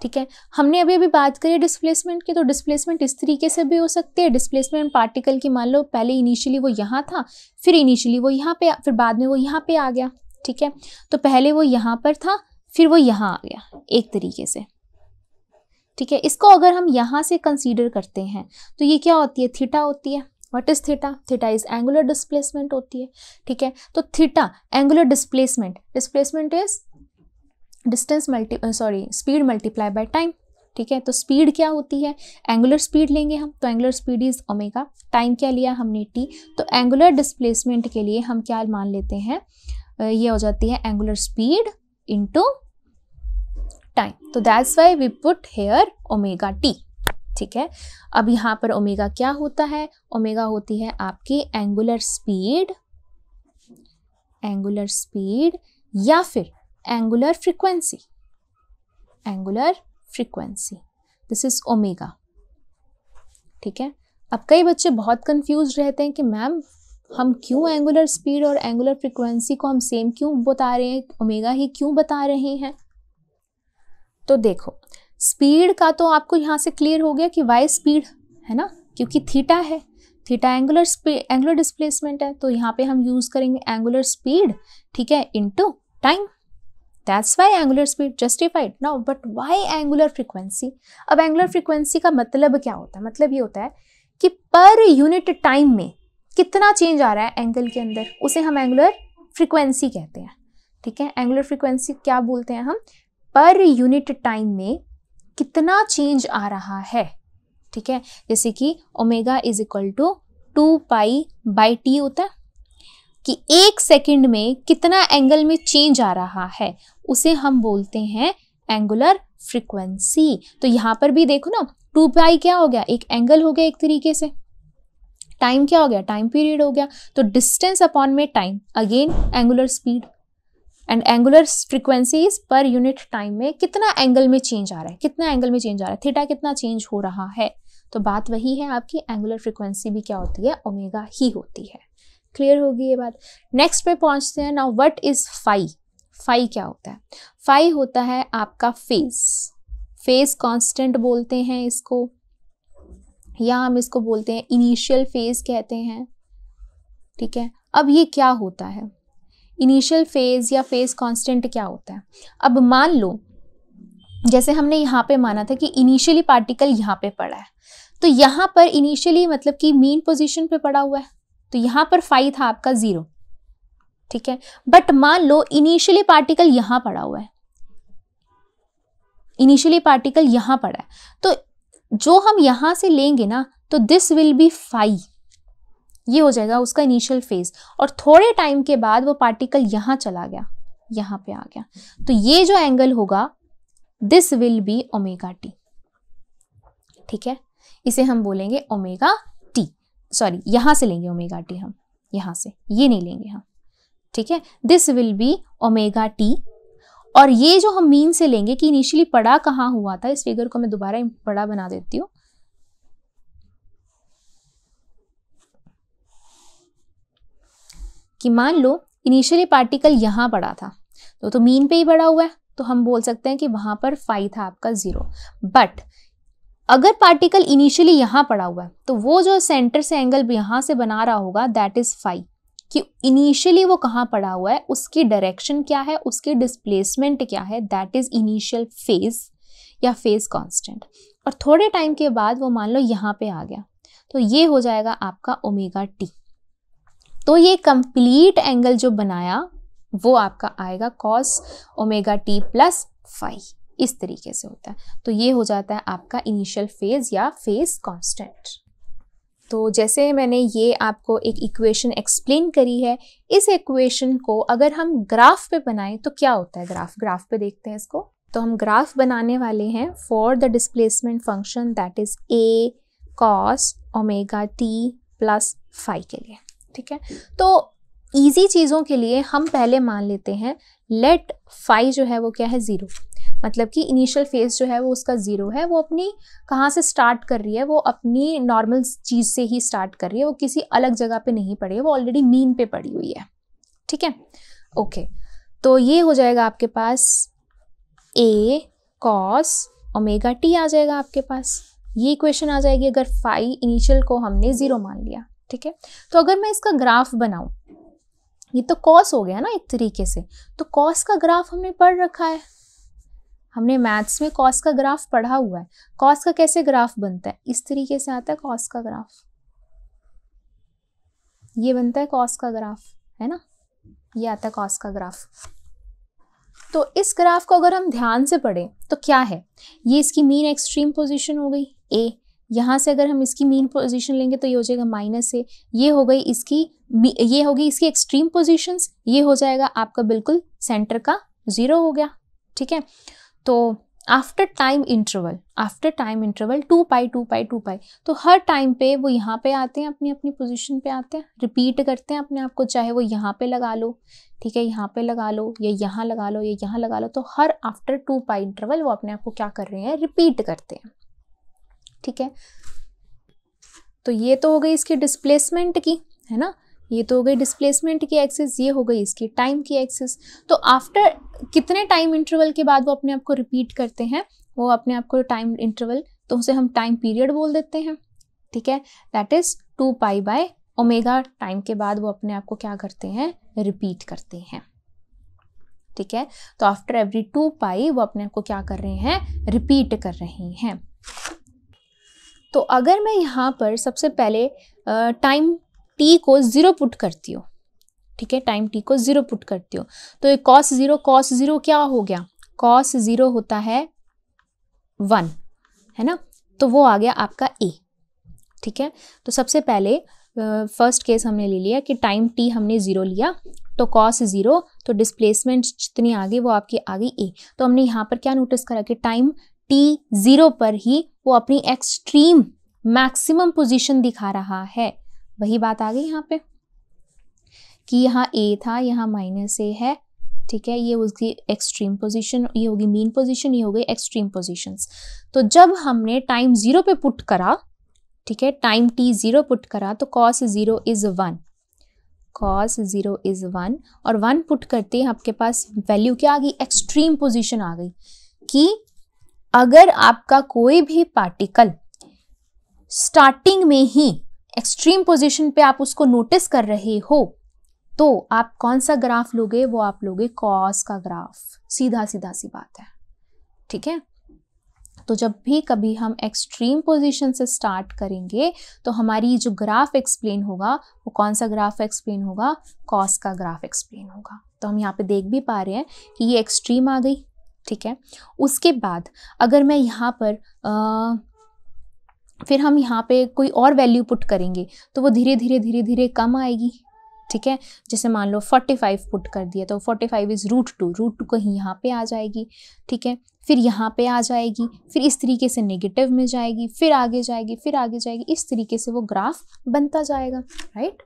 Speaker 1: ठीक है, हमने अभी अभी बात करी डिस्प्लेसमेंट की, तो डिस्प्लेसमेंट इस तरीके से भी हो सकती है। डिस्प्लेसमेंट पार्टिकल की मान लो पहले इनिशियली वो यहाँ था, फिर इनिशियली वो यहाँ पे, फिर बाद में वो यहाँ पे आ गया, ठीक है। तो पहले वो यहाँ पर था, फिर वो यहाँ आ गया, एक तरीके से, ठीक है। इसको अगर हम यहाँ से कंसीडर करते हैं तो ये क्या होती है, थीटा होती है, what is theta? Theta is angular displacement होती है, ठीक है। तो theta angular displacement, displacement is distance speed multiply by time, ठीक है। तो स्पीड क्या होती है? एंगुलर स्पीड लेंगे हम, तो angular speed is omega, time क्या लिया हमने टी, तो एंगुलर डिस्प्लेसमेंट के लिए हम क्या मान लेते हैं, ये हो जाती है एंगुलर स्पीड इनटू टाइम, तो that's why we put here omega t, ठीक है। अब यहाँ पर ओमेगा क्या होता है? ओमेगा होती है आपकी एंगुलर स्पीड या फिर angular frequency, this is omega, ठीक है। अब कई बच्चे बहुत कंफ्यूज रहते हैं कि मैम हम क्यों एंगुलर स्पीड और एंगुलर फ्रीक्वेंसी को हम सेम क्यों बता रहे हैं, ओमेगा ही क्यों बता रहे हैं? तो देखो, स्पीड का तो आपको यहाँ से क्लियर हो गया कि वाई स्पीड है ना, क्योंकि थीटा है, थीटा एंगुलर डिस्प्लेसमेंट है, तो यहाँ पे हम यूज करेंगे एंगुलर स्पीड, ठीक है, into time, that's why angular speed justified now. But why angular frequency? अब एंगुलर फ्रीक्वेंसी का मतलब क्या होता है? मतलब ये होता है कि पर यूनिट टाइम में कितना चेंज आ रहा है एंगल के अंदर, उसे हम एंगुलर फ्रीक्वेंसी कहते हैं, ठीक है। एंगुलर फ्रीक्वेंसी क्या बोलते हैं हम? पर यूनिट टाइम में कितना चेंज आ रहा है, ठीक है। जैसे कि omega is equal to 2 pi by t होता है, कि एक सेकंड में कितना एंगल में चेंज आ रहा है, उसे हम बोलते हैं एंगुलर फ्रीक्वेंसी। तो यहां पर भी देखो ना, 2 पाई क्या हो गया? एक एंगल हो गया एक तरीके से, टाइम क्या हो गया? टाइम पीरियड हो गया, तो डिस्टेंस अपॉन में time, again angular speed, and angular frequency is per unit time में कितना एंगल में चेंज आ रहा है, कितना एंगल में चेंज आ रहा है, थीटा कितना चेंज हो रहा है। तो बात वही है आपकी, एंगुलर फ्रीक्वेंसी भी क्या होती है? ओमेगा ही होती है। क्लियर होगी ये बात? नेक्स्ट पे पहुंचते हैं। Now what is phi? Phi क्या होता है? फाई होता है आपका फेज कांस्टेंट बोलते हैं इसको, या हम इसको बोलते हैं इनिशियल फेज कहते हैं, ठीक है। अब ये क्या होता है? इनिशियल फेज या फेज कांस्टेंट क्या होता है? अब मान लो जैसे हमने यहाँ पे माना था कि इनिशियली पार्टिकल यहाँ पे पड़ा है, तो यहाँ पर इनिशियली मतलब कि मीन पोजीशन पे पड़ा हुआ है, तो यहाँ पर फाई था आपका 0, ठीक है। बट मान लो इनिशियली पार्टिकल यहाँ पड़ा हुआ है, इनिशियली पार्टिकल यहाँ पड़ा है, तो जो हम यहाँ से लेंगे ना, तो दिस विल बी फाई, ये हो जाएगा उसका इनिशियल फेज, और थोड़े टाइम के बाद वो पार्टिकल यहाँ चला गया, यहाँ पे आ गया, तो ये जो एंगल होगा this will be omega t, ठीक है। इसे हम बोलेंगे ओमेगा टी, सॉरी यहां से लेंगे ओमेगा टी, हम यहां से ये नहीं लेंगे हम, ठीक है। This will be omega T, और ये जो हम मीन से लेंगे कि इनिशियली पड़ा कहाँ हुआ था, इस फिगर को मैं दोबारा बड़ा बना देती हूँ, कि मान लो इनिशियली पार्टिकल यहां पड़ा था, तो मीन पे ही पड़ा हुआ है, तो हम बोल सकते हैं कि वहां पर फाई था आपका 0। बट अगर पार्टिकल इनिशियली यहां पड़ा हुआ है, तो वो जो सेंटर से एंगल यहां से बना रहा होगा दैट इज फाई, कि इनिशियली वो कहां पड़ा हुआ है, उसकी डायरेक्शन क्या है, उसकी डिस्प्लेसमेंट क्या है, दैट इज इनिशियल फेज या फेज कांस्टेंट। और थोड़े टाइम के बाद वो मान लो यहाँ पे आ गया, तो ये हो जाएगा आपका ओमेगा टी। तो ये कंप्लीट एंगल जो बनाया वो आपका आएगा cos omega t plus phi, इस तरीके से होता है। तो ये हो जाता है आपका इनिशियल फेज या फेज कांस्टेंट। तो जैसे मैंने ये आपको एक इक्वेशन एक्सप्लेन करी है, इस इक्वेशन को अगर हम ग्राफ पे बनाएं तो क्या होता है? ग्राफ पे देखते हैं इसको। तो हम ग्राफ बनाने वाले हैं for the displacement function that is a cos omega t plus phi के लिए, ठीक है। तो इजी चीज़ों के लिए हम पहले मान लेते हैं लेट फाई जो है वो क्या है 0, मतलब कि इनिशियल फेज जो है वो उसका 0 है, वो अपनी कहाँ से स्टार्ट कर रही है, वो अपनी नॉर्मल चीज़ से ही स्टार्ट कर रही है, वो किसी अलग जगह पे नहीं पड़ी है, वो ऑलरेडी मीन पे पड़ी हुई है, ठीक है। ओके, तो ये हो जाएगा आपके पास ए कॉस ओमेगा टी आ जाएगा आपके पास, ये इक्वेशन आ जाएगी अगर फाई इनिशियल को हमने 0 मान लिया, ठीक है। तो अगर मैं इसका ग्राफ बनाऊं, ये तो कॉस हो गया ना एक तरीके से, तो कॉस का ग्राफ हमने पढ़ रखा है, हमने मैथ्स में कॉस का ग्राफ पढ़ा हुआ है। कॉस का कैसे ग्राफ बनता है? इस तरीके से आता है कॉस का ग्राफ, ये बनता है कॉस का ग्राफ, है ना, ये आता है कॉस का ग्राफ। तो इस ग्राफ को अगर हम ध्यान से पढ़ें तो क्या है, ये इसकी मीन एक्सट्रीम पोजीशन हो गई ए, यहाँ से अगर हम इसकी मीन पोजीशन लेंगे तो ये हो जाएगा -a, ये हो गई इसकी एक्सट्रीम पोजीशंस, ये हो जाएगा आपका बिल्कुल सेंटर का 0 हो गया, ठीक है। तो आफ्टर टाइम इंटरवल 2 पाई, तो हर टाइम पे वो यहाँ पे आते हैं, अपनी अपनी पोजीशन पे आते हैं, रिपीट करते हैं अपने आप को, चाहे वो यहाँ पे लगा लो, ठीक है, यहाँ पे लगा लो, या यहाँ लगा लो, या यहाँ लगा लो, तो हर आफ्टर 2 पाई इंटरवल वो अपने आप को क्या कर रहे हैं, रिपीट करते हैं, ठीक है। तो ये तो हो गई इसकी डिस्प्लेसमेंट की, है ना, ये तो हो गई डिस्प्लेसमेंट की एक्सिस, ये हो गई इसकी टाइम की एक्सिस। तो आफ्टर कितने टाइम इंटरवल के बाद वो अपने आप को रिपीट करते हैं, वो अपने आप को टाइम इंटरवल, तो उसे हम टाइम पीरियड बोल देते हैं, ठीक है, that is 2 pi by omega time के बाद वो अपने आप को क्या करते हैं, रिपीट करते हैं, ठीक है। तो आफ्टर एवरी 2 पाई वो अपने आप को क्या कर रहे हैं, रिपीट कर रहे हैं। तो अगर मैं यहाँ पर सबसे पहले टाइम t को 0 पुट करती हूँ, ठीक है, टाइम t को 0 पुट करती हूँ, तो ये cos 0 क्या हो गया, cos 0 होता है 1, है ना, तो वो आ गया आपका a, ठीक है। तो सबसे पहले फर्स्ट केस हमने ले लिया कि टाइम t हमने 0 लिया, तो cos 0, तो डिस्प्लेसमेंट जितनी आ गई वो आपकी आ गई a। तो हमने यहाँ पर क्या नोटिस करा कि टाइम t 0 पर ही वो अपनी एक्सट्रीम मैक्सिमम पोजीशन दिखा रहा है, वही बात आ गई यहाँ पे कि यहाँ a था, यहाँ -a है, ठीक है, ये उसकी एक्सट्रीम पोजीशन, ये होगी मीन पोजीशन, ये हो गई एक्सट्रीम पोजीशंस। तो जब हमने टाइम 0 पे पुट करा, ठीक है, टाइम t 0 पुट करा, तो cos 0 इज 1, cos 0 इज 1, और 1 पुट करते ही आपके पास वैल्यू क्या आ गई, एक्सट्रीम पोजीशन आ गई, कि अगर आपका कोई भी पार्टिकल स्टार्टिंग में ही एक्सट्रीम पोजीशन पे आप उसको नोटिस कर रहे हो, तो आप कौन सा ग्राफ लोगे, वो आप लोगे कॉस का ग्राफ, सीधा सीधा सी बात है, ठीक है। तो जब भी कभी हम एक्सट्रीम पोजीशन से स्टार्ट करेंगे तो हमारी जो ग्राफ एक्सप्लेन होगा वो कौन सा ग्राफ एक्सप्लेन होगा, कॉस का ग्राफ एक्सप्लेन होगा। तो हम यहाँ पे देख भी पा रहे हैं कि ये एक्सट्रीम आ गई, ठीक है। उसके बाद अगर मैं यहाँ पर फिर हम यहाँ पे कोई और वैल्यू पुट करेंगे तो वो धीरे धीरे कम आएगी, ठीक है। जैसे मान लो 45 पुट कर दिया तो 45 इज √2 कहीं यहाँ पे आ जाएगी, ठीक है, फिर यहाँ पे आ जाएगी, फिर इस तरीके से नेगेटिव में जाएगी, फिर आगे जाएगी, फिर आगे जाएगी, इस तरीके से वो ग्राफ बनता जाएगा, राइट।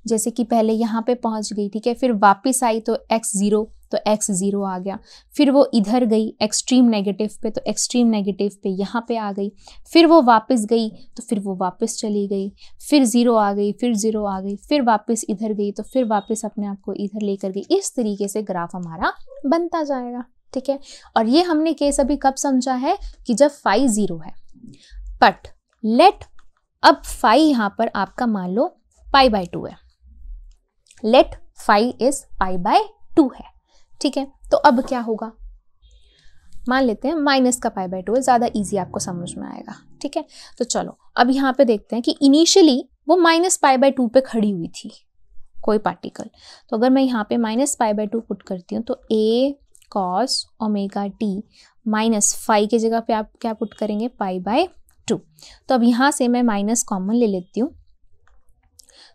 Speaker 1: जैसे कि पहले यहाँ पे पहुँच गई, ठीक है, फिर वापस आई तो x0, तो x0 आ गया, फिर वो इधर गई एक्सट्रीम नेगेटिव पे, तो एक्सट्रीम नेगेटिव पे यहाँ पे आ गई, फिर वो वापस गई तो फिर वो वापस चली गई, फिर 0 आ गई, फिर 0 आ गई, फिर वापस इधर गई तो फिर वापस अपने आप को इधर लेकर गई, इस तरीके से ग्राफ हमारा बनता जाएगा, ठीक है। और ये हमने केस अभी कब समझा है कि जब फाई 0 है, बट लेट अब फाई यहाँ पर आपका मान लो π/2 है, लेट फाई इज π/2 है, ठीक है। तो अब क्या होगा, मान लेते हैं माइनस का π/2 है, ज़्यादा इजी आपको समझ में आएगा, ठीक है। तो चलो अब यहाँ पे देखते हैं कि इनिशियली वो -π/2 पे खड़ी हुई थी कोई पार्टिकल, तो अगर मैं यहाँ पे -π/2 पुट करती हूँ तो a cos ωt minus phi की जगह पे आप क्या पुट करेंगे, π/2। तो अब यहाँ से मैं माइनस कॉमन ले लेती हूँ,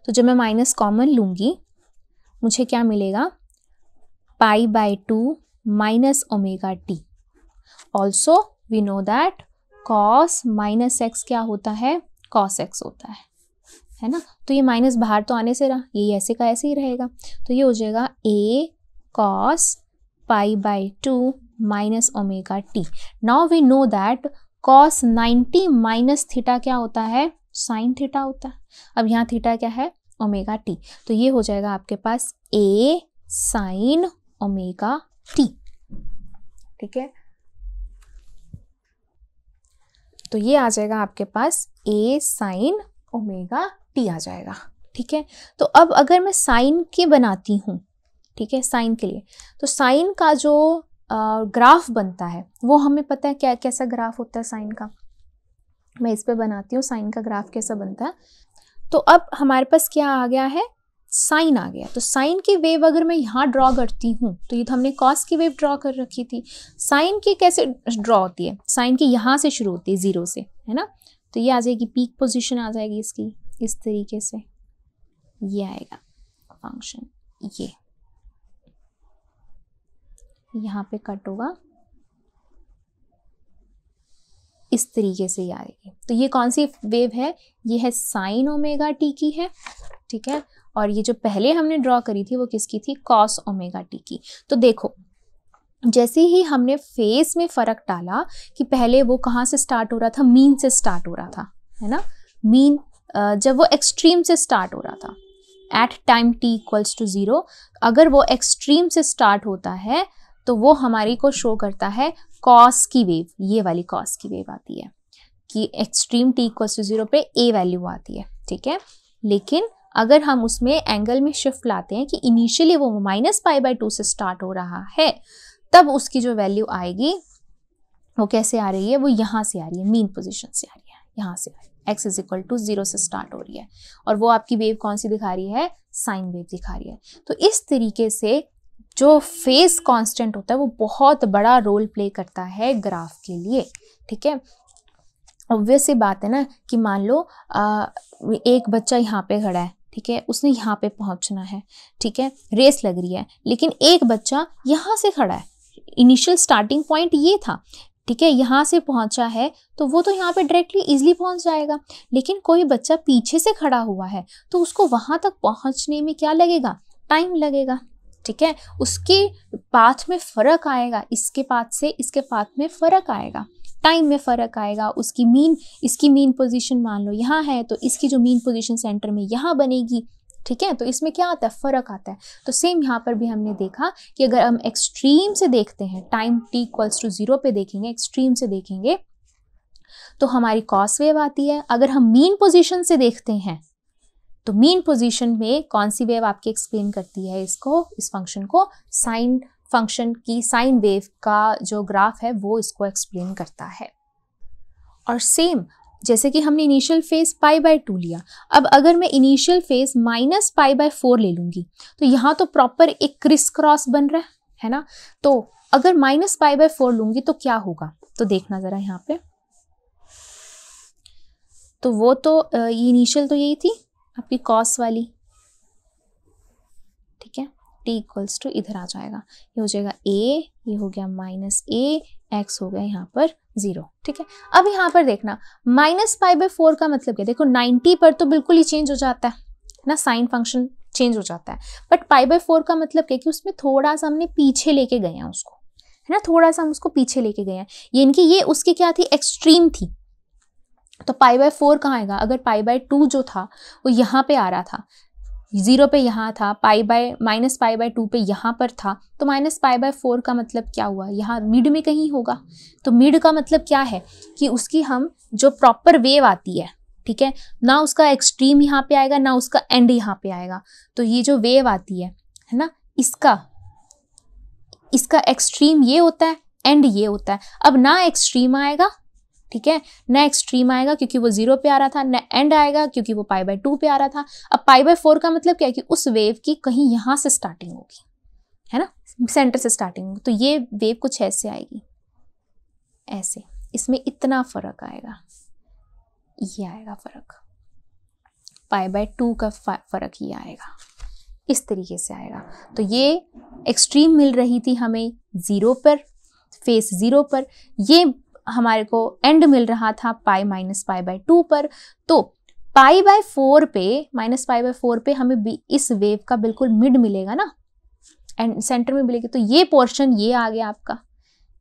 Speaker 1: तो जब मैं माइनस कॉमन लूँगी मुझे क्या मिलेगा, π/2 minus ωt। Also we know that cos -x क्या होता है, cos x होता है ना। तो ये माइनस बाहर तो आने से रहा, ये ऐसे का ऐसे ही रहेगा, तो ये हो जाएगा a cos π/2 minus ωt। Now we know that cos 90 minus theta क्या होता है, साइन थीटा होता है। अब यहाँ थीटा क्या है, ωt, तो ये हो जाएगा आपके पास a sin ωt, ठीक है। तो ये आ जाएगा आपके पास a sin ωt आ जाएगा, ठीक है। तो अब अगर मैं साइन के बनाती हूँ, ठीक है, साइन के लिए, तो साइन का जो ग्राफ बनता है वो हमें पता है क्या, कैसा ग्राफ होता है साइन का। मैं इस पे बनाती हूँ साइन का ग्राफ कैसा बनता है। तो अब हमारे पास क्या आ गया है, साइन आ गया। तो साइन की वेव अगर मैं यहाँ ड्रॉ करती हूँ, तो ये तो हमने कॉस की वेव ड्रॉ कर रखी थी। साइन की कैसे ड्रॉ होती है, साइन की यहाँ से शुरू होती है, 0 से, है ना। तो ये आ जाएगी पीक पोजीशन आ जाएगी इसकी, इस तरीके से ये आएगा फंक्शन, ये यहाँ पे कट होगा, इस तरीके से ये आएगी। तो ये कौन सी वेव है, ये है साइन ओमेगा टी की है, ठीक है। और ये जो पहले हमने ड्रॉ करी थी वो किसकी थी, कॉस ओमेगा टी की। तो देखो जैसे ही हमने फेस में फर्क डाला कि पहले वो कहाँ से स्टार्ट हो रहा था, मीन से स्टार्ट हो रहा था, है ना। मीन जब वो एक्सट्रीम से स्टार्ट हो रहा था at time t equals to 0, अगर वो एक्सट्रीम से स्टार्ट होता है तो वो हमारी को शो करता है कॉस की वेव, ये वाली कॉस की वेव आती है कि एक्सट्रीम t इक्वल्स टू 0 पे a वैल्यू आती है, ठीक है। लेकिन अगर हम उसमें एंगल में शिफ्ट लाते हैं कि इनिशियली वो -π/2 से स्टार्ट हो रहा है, तब उसकी जो वैल्यू आएगी वो कैसे आ रही है, वो यहाँ से आ रही है, मीन पोजीशन से आ रही है, यहाँ से आ रही है, x इज इक्वल टू 0 से स्टार्ट हो रही है। और वो आपकी वेव कौन सी दिखा रही है, साइन वेव दिखा रही है। तो इस तरीके से जो फेस कांस्टेंट होता है वो बहुत बड़ा रोल प्ले करता है ग्राफ के लिए, ठीक है। ऑब्वियस सी बात है ना कि मान लो एक बच्चा यहाँ पे खड़ा है, ठीक है, उसने यहाँ पे पहुँचना है, ठीक है, रेस लग रही है, लेकिन एक बच्चा यहाँ से खड़ा है, इनिशियल स्टार्टिंग पॉइंट ये था, ठीक है, यहाँ से पहुँचा है तो वो तो यहाँ पे डायरेक्टली इजीली पहुँच जाएगा। लेकिन कोई बच्चा पीछे से खड़ा हुआ है तो उसको वहाँ तक पहुँचने में क्या लगेगा, टाइम लगेगा, ठीक है। उसके पाथ में फ़र्क आएगा, इसके पाथ से इसके पाथ में फ़र्क आएगा, टाइम में फ़र्क आएगा। उसकी मीन, इसकी मीन पोजीशन मान लो यहाँ है तो इसकी जो मीन पोजीशन सेंटर में यहाँ बनेगी, ठीक है। तो इसमें क्या आता है, फ़र्क आता है। तो सेम यहाँ पर भी हमने देखा कि अगर हम एक्सट्रीम से देखते हैं, टाइम t इक्वल्स टू 0 पे देखेंगे, एक्सट्रीम से देखेंगे तो हमारी कॉस वेव आती है। अगर हम मीन पोजीशन से देखते हैं तो मीन पोजीशन में कौन सी वेव आपकी एक्सप्लेन करती है इसको, इस फंक्शन को, साइन फंक्शन की साइन वेव का जो ग्राफ है वो इसको एक्सप्लेन करता है। और सेम जैसे कि हमने इनिशियल फेज π/2 लिया, अब अगर मैं इनिशियल फेज -π/4 ले लूंगी तो यहाँ तो प्रॉपर एक क्रिस क्रॉस बन रहा है ना। तो अगर -π/4 लूंगी तो क्या होगा, तो देखना जरा यहाँ पे, तो वो तो ये इनिशियल तो यही थी आपकी कॉस वाली, ठीक है। t इक्वल्स टू इधर आ जाएगा, ये हो जाएगा a, ये हो गया -a, x हो गया यहाँ पर 0, ठीक है। अब यहाँ पर देखना -π/4 का मतलब क्या, देखो 90 पर तो बिल्कुल ही चेंज हो जाता है ना, साइन फंक्शन चेंज हो जाता है। बट π/4 का मतलब क्या कि उसमें थोड़ा सा हमने पीछे लेके गए हैं उसको, है ना, थोड़ा सा हम उसको पीछे लेके गए हैं। यानी कि ये उसकी क्या थी, एक्सट्रीम थी। तो π/4 कहाँ आएगा, अगर π/2 जो था वो यहाँ पे आ रहा था, 0 पे यहाँ था, -π/2 पे यहाँ पर था, तो -π/4 का मतलब क्या हुआ, यहाँ मिड में कहीं होगा। तो मिड का मतलब क्या है कि उसकी हम जो प्रॉपर वेव आती है, ठीक है, ना उसका एक्सट्रीम यहाँ पे आएगा ना उसका एंड यहाँ पे आएगा। तो ये जो वेव आती है ना, इसका एक्सट्रीम ये होता है, एंड ये होता है। अब ना एक्सट्रीम आएगा, ठीक है, ना एक्सट्रीम आएगा क्योंकि वो 0 पे आ रहा था, ना एंड आएगा क्योंकि वो π/2 पे आ रहा था। अब π/4 का मतलब क्या है कि उस वेव की कहीं यहाँ से स्टार्टिंग होगी, है ना, सेंटर से स्टार्टिंग होगी। तो ये वेव कुछ ऐसे आएगी, ऐसे, इसमें इतना फर्क आएगा, ये आएगा फर्क, π/2 का फर्क ये आएगा, इस तरीके से आएगा। तो ये एक्सट्रीम मिल रही थी हमें 0 पर, फेस 0 पर, ये हमारे को एंड मिल रहा था π-π/2 पर। तो π/4 पे, -π/4 पे हमें इस वेव का बिल्कुल मिड मिलेगा ना, एंड सेंटर में मिलेगी। तो ये पोर्शन ये आ गया आपका,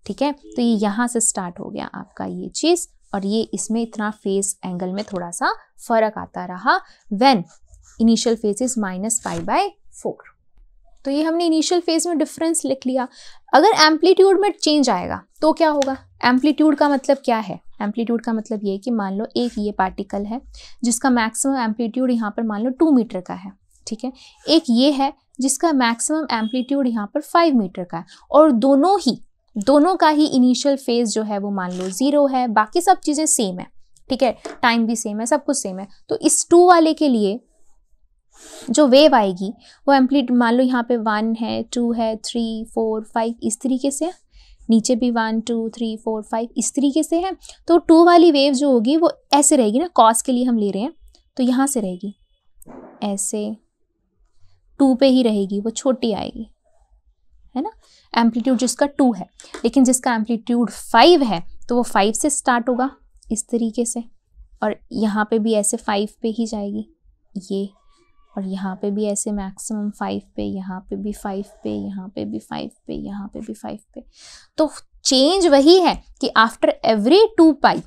Speaker 1: ठीक है। तो ये यहाँ से स्टार्ट हो गया आपका ये चीज, और ये इसमें इतना फेस एंगल में थोड़ा सा फर्क आता रहा व्हेन इनिशियल फेज इज -π/4। तो ये हमने इनिशियल फेज में डिफरेंस लिख लिया। अगर एम्पलीट्यूड में चेंज आएगा तो क्या होगा, एम्पलीट्यूड का मतलब क्या है, एम्पलीट्यूड का मतलब ये कि मान लो एक ये पार्टिकल है जिसका मैक्सिमम एम्पलीट्यूड यहाँ पर मान लो 2 मीटर का है, ठीक है। एक ये है जिसका मैक्सिमम एम्पलीट्यूड यहाँ पर 5 मीटर का है, और दोनों का ही इनिशियल फेज जो है वो मान लो 0 है, बाकी सब चीज़ें सेम है, ठीक है, टाइम भी सेम है, सब कुछ सेम है। तो इस 2 वाले के लिए जो वेव आएगी वो एम्पलीट्यूड, मान लो यहाँ पे 1 है, 2 है, 3, 4, 5 इस तरीके से है, नीचे भी 1, 2, 3, 4, 5 इस तरीके से है। तो 2 वाली वेव जो होगी वो ऐसे रहेगी ना, कॉस के लिए हम ले रहे हैं तो यहाँ से रहेगी ऐसे, 2 पे ही रहेगी, वो छोटी आएगी, है ना। एम्पलीट्यूड जिसका 2 है, लेकिन जिसका एम्पलीट्यूड 5 है तो वो 5 से स्टार्ट होगा इस तरीके से, और यहाँ पे भी ऐसे 5 पे ही जाएगी ये, और यहाँ पे भी ऐसे मैक्सिमम 5 पे, यहाँ पे भी 5 पे, यहाँ पे भी 5 पे, यहाँ पे भी 5 पे। तो चेंज वही है कि आफ्टर एवरी 2 पाई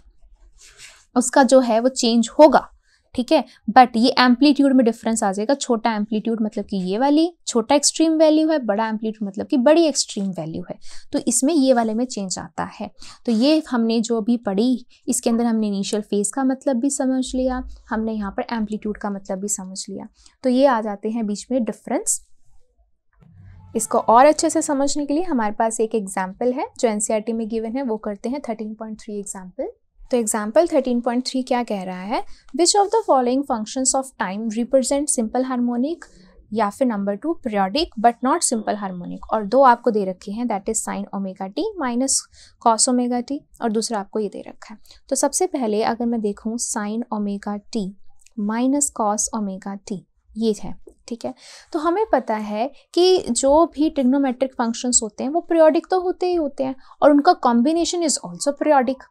Speaker 1: उसका जो है वो चेंज होगा, ठीक है। बट ये एम्पलीट्यूड में डिफरेंस आ जाएगा। छोटा एम्पलीट्यूड मतलब कि ये वाली छोटा एक्सट्रीम वैल्यू है, बड़ा एम्पलीट्यूड मतलब कि बड़ी एक्सट्रीम वैल्यू है। तो इसमें ये वाले में चेंज आता है। तो ये हमने जो भी पढ़ी, इसके अंदर हमने इनिशियल फेज का मतलब भी समझ लिया, हमने यहाँ पर एम्पलीट्यूड का मतलब भी समझ लिया। तो ये आ जाते हैं बीच में डिफरेंस। इसको और अच्छे से समझने के लिए हमारे पास एक एग्जाम्पल है जो एनसीईआरटी में गिवन है, वो करते हैं 13.3 एग्जाम्पल। तो एग्जाम्पल 13.3 क्या कह रहा है, which of the following functions of time represent simple harmonic, या फिर number 2 periodic but not simple harmonic. और 2 आपको दे रखे हैं, that is sine omega T minus cos omega T, और दूसरा आपको ये दे रखा है। तो सबसे पहले अगर मैं देखूँ sign omega T minus cos omega T ये है, ठीक है। तो हमें पता है कि जो भी ट्रिग्नोमेट्रिक फंक्शंस होते हैं वो पीरियोडिक तो होते ही होते हैं, और उनका कॉम्बिनेशन इज ऑल्सो पीरियोडिक,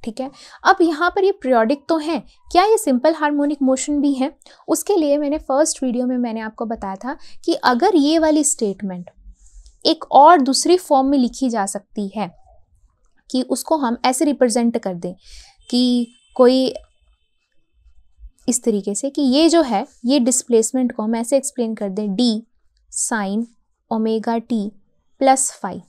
Speaker 1: ठीक है। अब यहाँ पर ये पीरियोडिक तो हैं, क्या ये सिंपल हार्मोनिक मोशन भी है? उसके लिए मैंने फर्स्ट वीडियो में मैंने आपको बताया था कि अगर ये वाली स्टेटमेंट एक और दूसरी फॉर्म में लिखी जा सकती है, कि उसको हम ऐसे रिप्रेजेंट कर दें कि कोई इस तरीके से कि ये जो है ये डिस्प्लेसमेंट को हम ऐसे एक्सप्लेन कर दें, D sine omega t plus phi.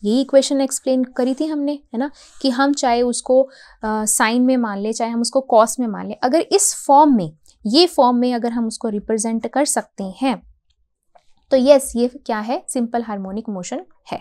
Speaker 1: यही इक्वेशन एक्सप्लेन करी थी हमने, है ना, कि हम चाहे उसको साइन में मान ले, चाहे हम उसको कॉस में मान ले, अगर इस फॉर्म में, ये फॉर्म में अगर हम उसको रिप्रेजेंट कर सकते हैं तो यस, ये क्या है, सिंपल हार्मोनिक मोशन है,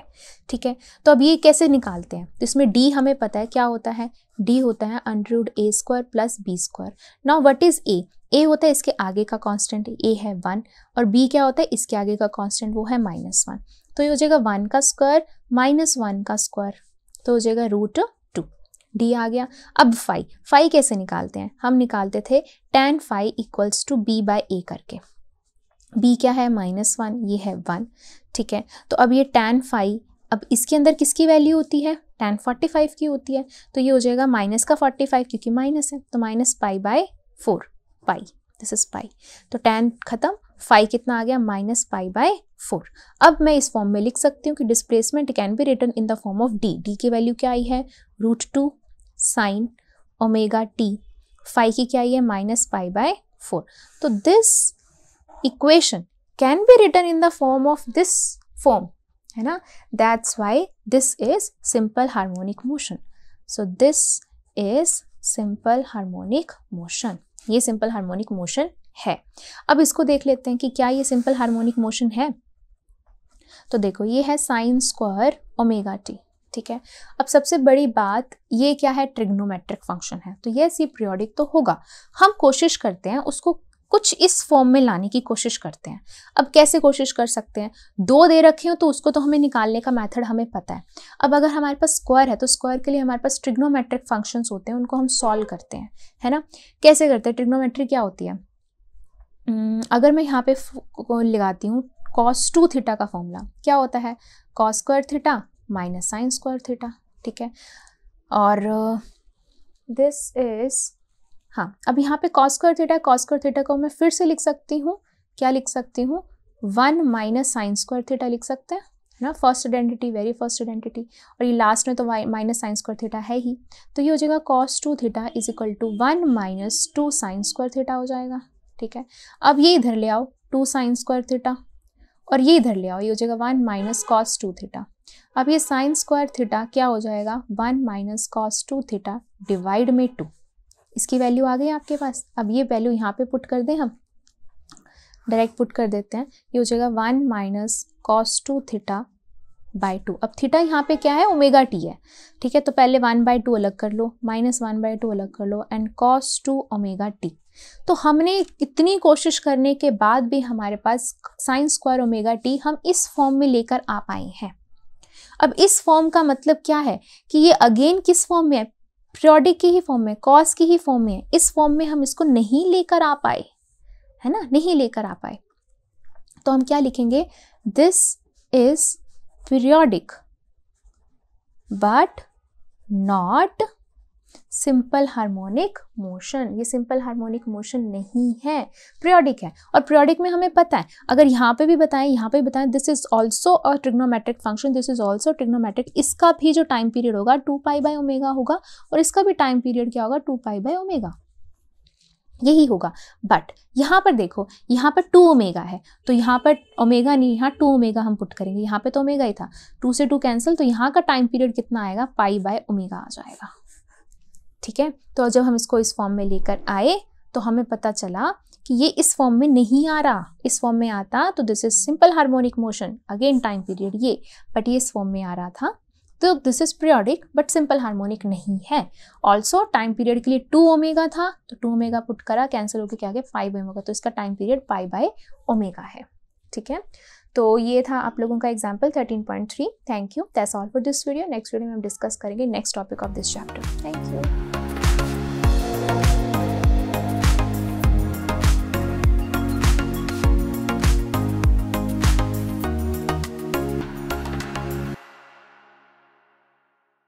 Speaker 1: ठीक है। तो अब ये कैसे निकालते हैं? तो इसमें डी हमें पता है क्या होता है, डी होता है √a² plus b²। Now what is A? A होता है इसके आगे का कांस्टेंट, ए है 1, और बी क्या होता है इसके आगे का कांस्टेंट, वो है -1। तो ये हो जाएगा 1 का स्क्वायर माइनस 1 का स्क्वायर, तो हो जाएगा √2। डी आ गया। अब फाई कैसे निकालते हैं? हम निकालते थे tan phi equals to b/a करके। b क्या है -1, ये है 1, ठीक है। तो अब ये tan phi, अब इसके अंदर किसकी वैल्यू होती है, tan 45 की होती है, तो ये हो जाएगा माइनस का 45 क्योंकि माइनस है, तो -π/4 पाई, दिस इज पाई। तो tan खत्म, फाई कितना आ गया, -π/4। अब मैं इस फॉर्म में लिख सकती हूँ कि displacement can be written in the form of D. D की वैल्यू क्या आई है, √2 साइन ओमेगा टी, फाई की क्या आई है, -π/4। तो this equation can be written in the form of this form, है ना, that's why this is simple harmonic motion. So this is simple harmonic motion, ये सिंपल हार्मोनिक मोशन है। अब इसको देख लेते हैं कि क्या ये सिंपल हार्मोनिक मोशन है। तो देखो ये है साइन स्क्वायर ओमेगा टी, ठीक है। अब सबसे बड़ी बात, ये क्या है, ट्रिग्नोमेट्रिक फंक्शन है, तो यस ये पीरियोडिक तो होगा। हम कोशिश करते हैं उसको कुछ इस फॉर्म में लाने की कोशिश करते हैं। अब कैसे कोशिश कर सकते हैं, 2 दे रखे हो तो उसको तो हमें निकालने का मेथड हमें पता है। अब अगर हमारे पास स्क्वायर है तो स्क्वायर के लिए हमारे पास ट्रिग्नोमेट्रिक फंक्शंस होते हैं, उनको हम सॉल्व करते हैं, है ना। कैसे करते हैं, ट्रिग्नोमेट्री क्या होती है, अगर मैं यहाँ पे लगाती हूँ cos2 थीटा का फॉर्मूला क्या होता है, cos² theta minus sin² theta, ठीक है। और दिस इज, हाँ, अब यहाँ पे cos² थीटा को मैं फिर से लिख सकती हूँ, क्या लिख सकती हूँ, 1 माइनस sin² थीटा लिख सकते हैं, है ना, first identity, very first identity, और ये लास्ट में तो माइनस sin² थीटा है ही, तो ये हो जाएगा cos2 theta is equal to 1 minus 2 sin² theta हो जाएगा, ठीक है। अब ये इधर ले आओ 2 sin² थीटा, और ये इधर ले आओ, ये हो जाएगा 1 माइनस cos2 थीटा। अब ये sin² थीटा क्या हो जाएगा, 1 माइनस cos2 थीटा डिवाइड में 2, इसकी वैल्यू आ गई आपके पास। अब ये वैल्यू यहाँ पे पुट कर दें, हम डायरेक्ट पुट कर देते हैं, ये हो जाएगा 1 माइनस cos2 थीटा 1/2। अब थीटा यहाँ पे क्या है, ओमेगा टी है, ठीक है। तो पहले 1/2 अलग कर लो, -1/2 अलग कर लो, एंड cos 2 ओमेगा टी। तो हमने इतनी कोशिश करने के बाद भी हमारे पास sin स्क्वायर ओमेगा टी हम इस फॉर्म में लेकर आ पाए हैं। अब इस फॉर्म का मतलब क्या है कि ये अगेन किस फॉर्म में है, पीरियोडिक की ही फॉर्म में, कॉस की ही फॉर्म में है। इस फॉर्म में हम इसको नहीं लेकर आ पाए, है ना, नहीं लेकर आ पाए। तो हम क्या लिखेंगे, this is periodic but not simple harmonic motion. ये सिंपल हार्मोनिक मोशन नहीं है, पीरियोडिक है। और पीरियोडिक में हमें पता है, अगर यहाँ पे भी बताएं, यहाँ पे भी बताएं, this is also a trigonometric function, this is also trigonometric. इसका भी जो टाइम पीरियड होगा 2π/ω होगा, और इसका भी टाइम पीरियड क्या होगा, 2π/ω, यही होगा। बट यहाँ पर देखो, यहाँ पर 2ω है, तो यहाँ पर ओमेगा नहीं, यहाँ 2ω हम पुट करेंगे। यहाँ पे तो ओमेगा ही था, 2 से 2 कैंसिल, तो यहाँ का टाइम पीरियड कितना आएगा, π/ω आ जाएगा, ठीक है। तो जब हम इसको इस फॉर्म में लेकर आए तो हमें पता चला कि ये इस फॉर्म में नहीं आ रहा, इस फॉर्म में आता तो this is simple harmonic motion, again time period ये, बट ये इस फॉर्म में आ रहा था, तो this is periodic but simple harmonic नहीं है। ऑल्सो टाइम पीरियड के लिए 2ω था, तो 2ω पुट करा, कैंसिल होकर क्या आ गया, 5ω, तो इसका टाइम पीरियड π/ω है, ठीक है। तो ये था आप लोगों का example 13.3। Thank you, that's all for this video. Next video में हम डिस्कस करेंगे next topic of this chapter. Thank you.